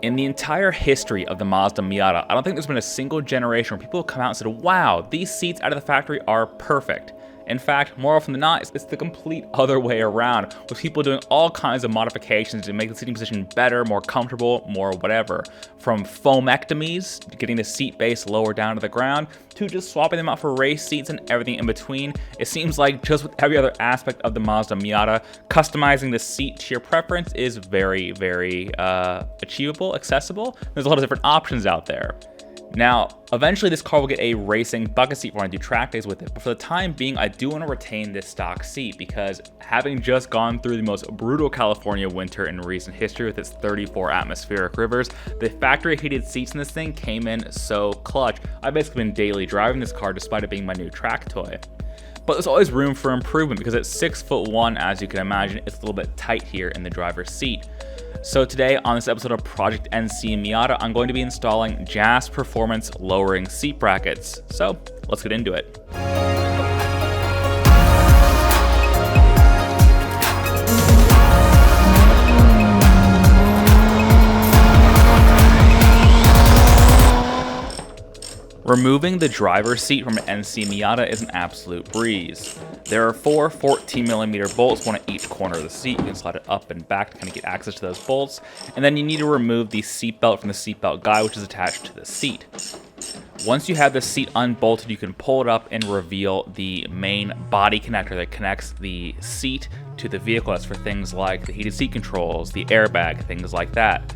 In the entire history of the Mazda Miata, I don't think there's been a single generation where people have come out and said, wow, these seats out of the factory are perfect. In fact, more often than not, it's the complete other way around, with people doing all kinds of modifications to make the seating position better, more comfortable, more whatever. From foamectomies, getting the seat base lower down to the ground, to just swapping them out for race seats and everything in between. It seems like just with every other aspect of the Mazda Miata, customizing the seat to your preference is very, very achievable, accessible. There's a lot of different options out there. Now, eventually this car will get a racing bucket seat when I do track days with it, but for the time being, I do want to retain this stock seat because having just gone through the most brutal California winter in recent history with its 34 atmospheric rivers, the factory heated seats in this thing came in so clutch. I've basically been daily driving this car despite it being my new track toy. But there's always room for improvement because at 6'1", as you can imagine, it's a little bit tight here in the driver's seat. So today on this episode of Project NC Miata, I'm going to be installing Jass Performance lowering seat brackets. So let's get into it. Removing the driver's seat from an NC Miata is an absolute breeze. There are 4 14mm bolts, one at each corner of the seat. You can slide it up and back to kind of get access to those bolts. And then you need to remove the seatbelt from the seatbelt guide, which is attached to the seat. Once you have the seat unbolted, you can pull it up and reveal the main body connector that connects the seat to the vehicle. That's for things like the heated seat controls, the airbag, things like that.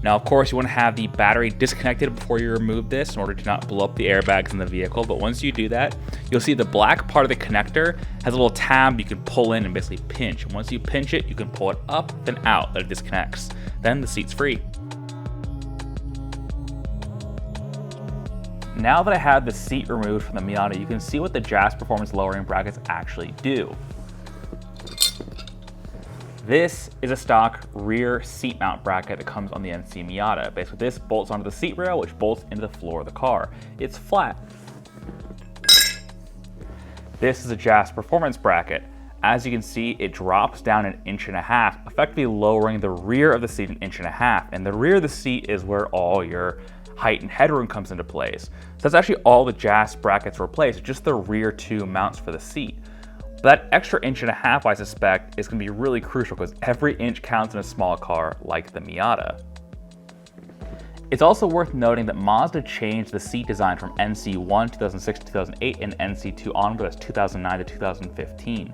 Now, of course, you want to have the battery disconnected before you remove this in order to not blow up the airbags in the vehicle. But once you do that, you'll see the black part of the connector has a little tab you can pull in and basically pinch. And once you pinch it, you can pull it up and out that it disconnects. Then the seat's free. Now that I have the seat removed from the Miata, you can see what the Jass Performance lowering brackets actually do. This is a stock rear seat mount bracket that comes on the NC Miata. Basically, this bolts onto the seat rail, which bolts into the floor of the car. It's flat. This is a Jass Performance bracket. As you can see, it drops down 1.5 inches, effectively lowering the rear of the seat 1.5 inches. And the rear of the seat is where all your height and headroom comes into place. So that's actually all the Jass brackets replace, just the rear 2 mounts for the seat. That extra 1.5 inches, I suspect, is going to be really crucial because every inch counts in a small car like the Miata. It's also worth noting that Mazda changed the seat design from NC1 2006 to 2008 and NC2 onward, that's 2009 to 2015.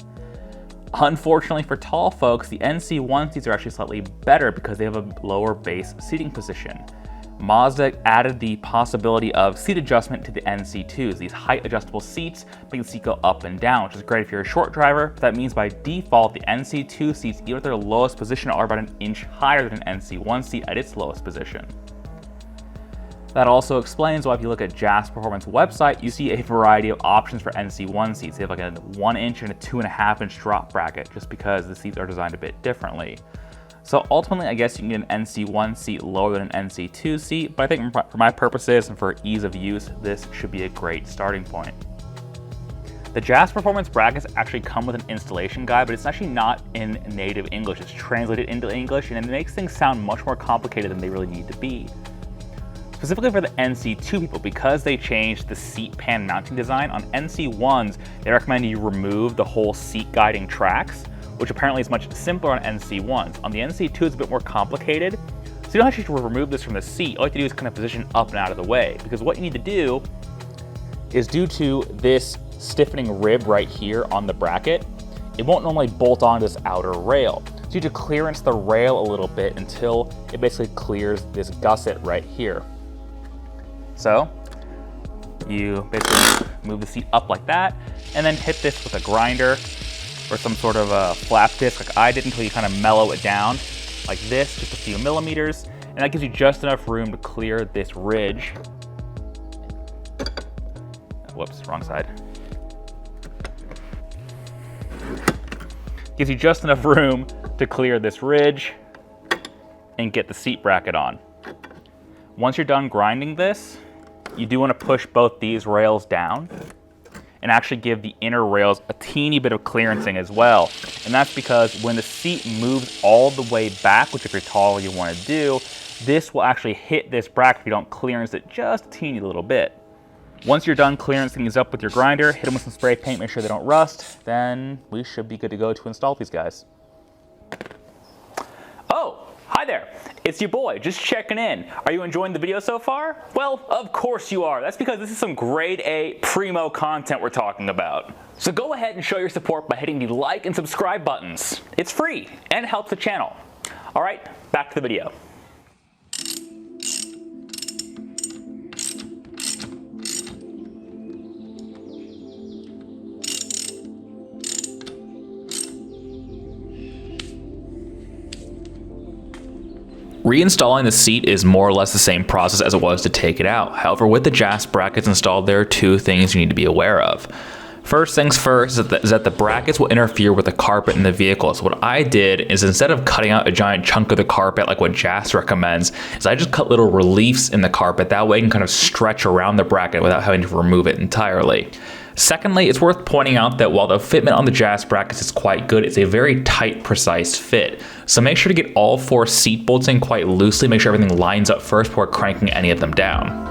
Unfortunately for tall folks, the NC1 seats are actually slightly better because they have a lower base seating position. Mazda added the possibility of seat adjustment to the NC2s, these height adjustable seats make the seat go up and down, which is great if you're a short driver. That means by default, the NC2 seats, even at their lowest position, are about 1 inch higher than an NC1 seat at its lowest position. That also explains why if you look at Jass Performance website, you see a variety of options for NC1 seats. They have like a 1 inch and a 2.5 inch drop bracket, just because the seats are designed a bit differently. So ultimately, I guess you can get an NC1 seat lower than an NC2 seat, but I think for my purposes and for ease of use, this should be a great starting point. The Jass Performance brackets actually come with an installation guide, but it's actually not in native English. It's translated into English, and it makes things sound much more complicated than they really need to be. Specifically for the NC2 people, because they changed the seat pan mounting design, on NC1s, they recommend you remove the whole seat guiding tracks, which apparently is much simpler on NC1s. On the NC2, it's a bit more complicated, so you don't actually have to remove this from the seat. All you have to do is kind of position up and out of the way, because what you need to do is, due to this stiffening rib right here on the bracket, it won't normally bolt onto this outer rail. So you have to clearance the rail a little bit until it basically clears this gusset right here. So you basically move the seat up like that, and then hit this with a grinder or some sort of a flap disc like I did until you kind of mellow it down like this, just a few millimeters, and that gives you just enough room to clear this ridge. Whoops, wrong side. Gives you just enough room to clear this ridge and get the seat bracket on. Once you're done grinding this, you do want to push both these rails down and actually give the inner rails a teeny bit of clearancing as well. And that's because when the seat moves all the way back, which if you're tall you want to do, this will actually hit this bracket if you don't clearance it just a teeny little bit. Once you're done clearancing these up with your grinder, hit them with some spray paint, make sure they don't rust, then we should be good to go to install these guys. Oh, hi there. It's your boy, just checking in. Are you enjoying the video so far? Well, of course you are. That's because this is some grade A primo content we're talking about. So go ahead and show your support by hitting the like and subscribe buttons. It's free and it helps the channel. All right, back to the video. Reinstalling the seat is more or less the same process as it was to take it out. However, with the Jass brackets installed, there are two things you need to be aware of. First things first is that the brackets will interfere with the carpet in the vehicle. So what I did is, instead of cutting out a giant chunk of the carpet like what Jass recommends, is I just cut little reliefs in the carpet. That way you can kind of stretch around the bracket without having to remove it entirely. Secondly, it's worth pointing out that while the fitment on the Jass brackets is quite good, it's a very tight, precise fit. So make sure to get all 4 seat bolts in quite loosely, make sure everything lines up first before cranking any of them down.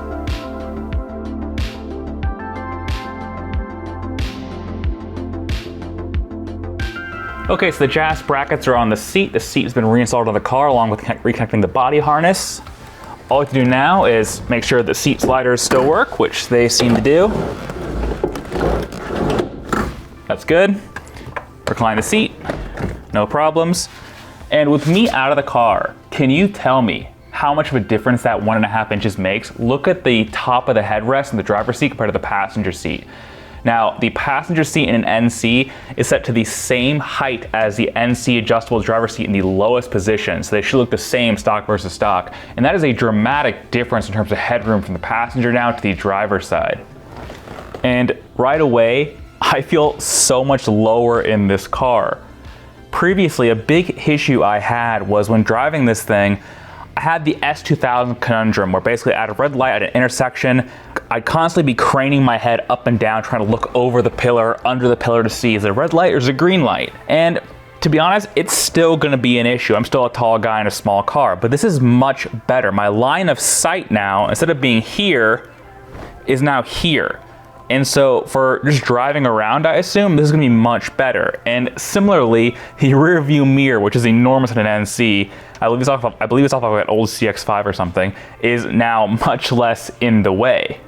Okay, so the Jass brackets are on the seat. The seat has been reinstalled on the car along with reconnecting the body harness. All we have to do now is make sure the seat sliders still work, which they seem to do. That's good. Recline the seat, no problems. And with me out of the car, can you tell me how much of a difference that 1.5 inches makes? Look at the top of the headrest in the driver's seat compared to the passenger seat. Now, the passenger seat in an NC is set to the same height as the NC adjustable driver's seat in the lowest position, so they should look the same stock versus stock. And that is a dramatic difference in terms of headroom from the passenger down to the driver's side. And right away, I feel so much lower in this car. Previously, a big issue I had was when driving this thing, I had the S2000 conundrum where basically at a red light at an intersection, I'd constantly be craning my head up and down trying to look over the pillar, under the pillar to see is it a red light or is it a green light? And to be honest, it's still gonna be an issue. I'm still a tall guy in a small car, but this is much better. My line of sight now, instead of being here, is now here. And so for just driving around, I assume this is gonna be much better. And similarly, the rear view mirror, which is enormous in an NC, I believe it's off of an old CX-5 or something, is now much less in the way.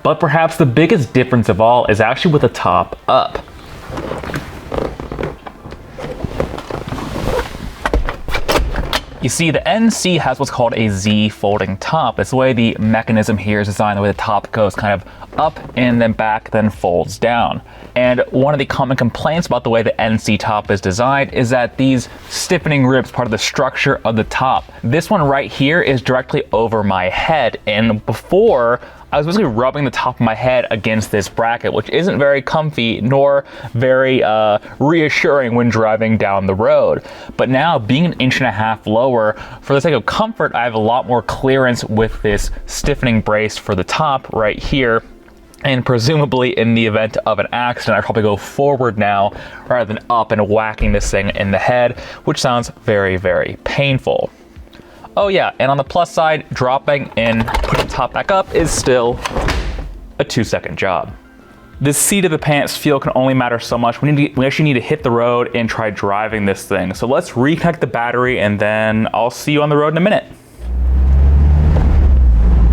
But perhaps the biggest difference of all is actually with the top up. You see, the NC has what's called a Z folding top. It's the way the mechanism here is designed, the way the top goes kind of up and then back, then folds down. And one of the common complaints about the way the NC top is designed is that these stiffening ribs, part of the structure of the top. This one right here is directly over my head, and before, I was basically rubbing the top of my head against this bracket, which isn't very comfy nor very reassuring when driving down the road. But now, being 1.5 inches lower, for the sake of comfort, I have a lot more clearance with this stiffening brace for the top right here. And presumably in the event of an accident, I'd probably go forward now rather than up and whacking this thing in the head, which sounds very, very painful. Oh yeah, and on the plus side, dropping and putting the top back up is still a 2-second job. This seat of the pants feel can only matter so much. We actually need to hit the road and try driving this thing. So let's reconnect the battery and then I'll see you on the road in a minute.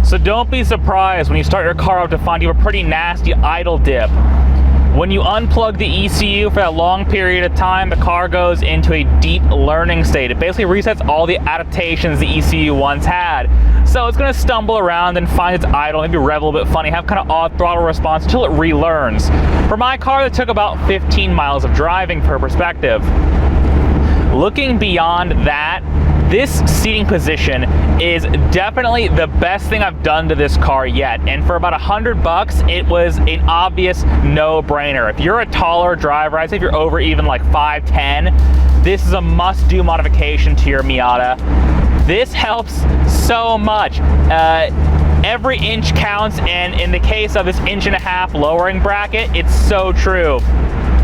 So don't be surprised when you start your car up to find you have a pretty nasty idle dip. When you unplug the ECU for that long period of time, the car goes into a deep learning state. It basically resets all the adaptations the ECU once had. So it's gonna stumble around and find its idle, maybe rev a little bit funny, have kind of odd throttle response until it relearns. For my car, that took about 15 miles of driving per perspective. Looking beyond that, this seating position is definitely the best thing I've done to this car yet. And for about $100, it was an obvious no-brainer. If you're a taller driver, I'd say if you're over even like 5'10", this is a must-do modification to your Miata. This helps so much. every inch counts, and in the case of this 1.5-inch lowering bracket, it's so true.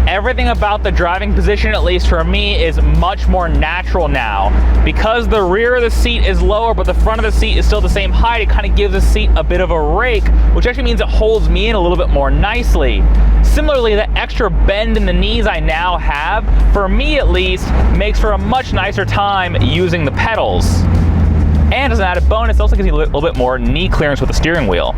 Everything about the driving position, at least for me, is much more natural now. Because the rear of the seat is lower, but the front of the seat is still the same height, it kind of gives the seat a bit of a rake, which actually means it holds me in a little bit more nicely. Similarly, the extra bend in the knees I now have, for me at least, makes for a much nicer time using the pedals. And as an added bonus, it also gives you a little bit more knee clearance with the steering wheel.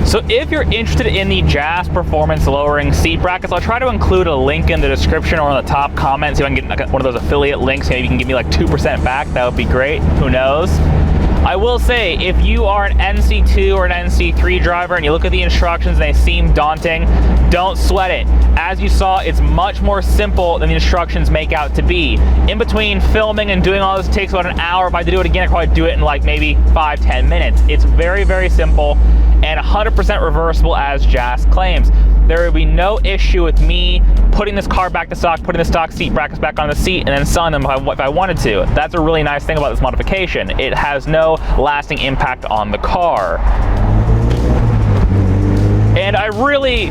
So if you're interested in the Jass Performance lowering seat brackets, I'll try to include a link in the description or in the top comment, see if I can get one of those affiliate links. Maybe you can give me like 2% back. That would be great. Who knows? I will say, if you are an NC2 or an NC3 driver and you look at the instructions and they seem daunting, don't sweat it. As you saw, it's much more simple than the instructions make out to be. In between filming and doing all this, it takes about an hour. If I had to do it again, I'd probably do it in like maybe 5-10 minutes. It's very, very simple and 100% reversible, as Jass claims. There would be no issue with me putting this car back to stock, putting the stock seat brackets back on the seat, and then selling them if I wanted to. That's a really nice thing about this modification. It has no lasting impact on the car. And I really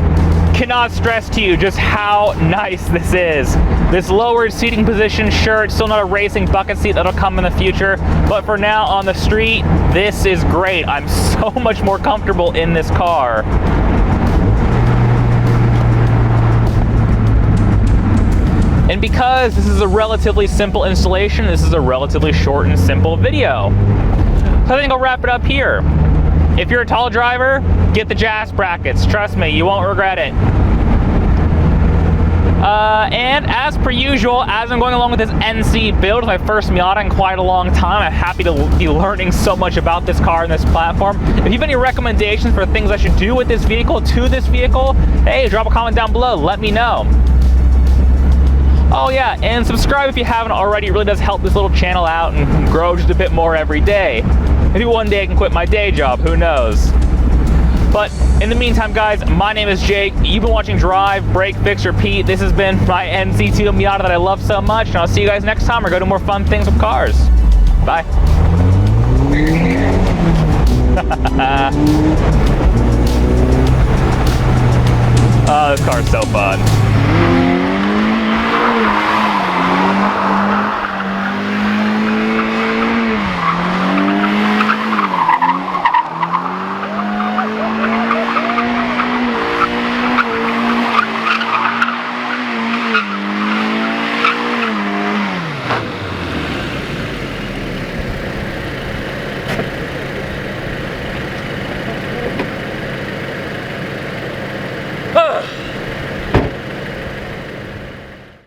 cannot stress to you just how nice this is. This lowered seating position, sure, it's still not a racing bucket seat that'll come in the future, but for now on the street, this is great. I'm so much more comfortable in this car. And because this is a relatively simple installation, this is a relatively short and simple video. So I think I'll wrap it up here. If you're a tall driver, get the Jass brackets. Trust me, you won't regret it. And as per usual, as I'm going along with this NC build, my first Miata in quite a long time, I'm happy to be learning so much about this car and this platform. If you have any recommendations for things I should do with this vehicle, hey, drop a comment down below, let me know. Oh yeah, and subscribe if you haven't already. It really does help this little channel out and grow just a bit more every day. Maybe one day I can quit my day job, who knows? But in the meantime, guys, my name is Jake. You've been watching Drive, Break, Fix, Repeat. This has been my NC2 Miata that I love so much, and I'll see you guys next time or go do more fun things with cars. Bye. Oh, this car's so fun. Ugh.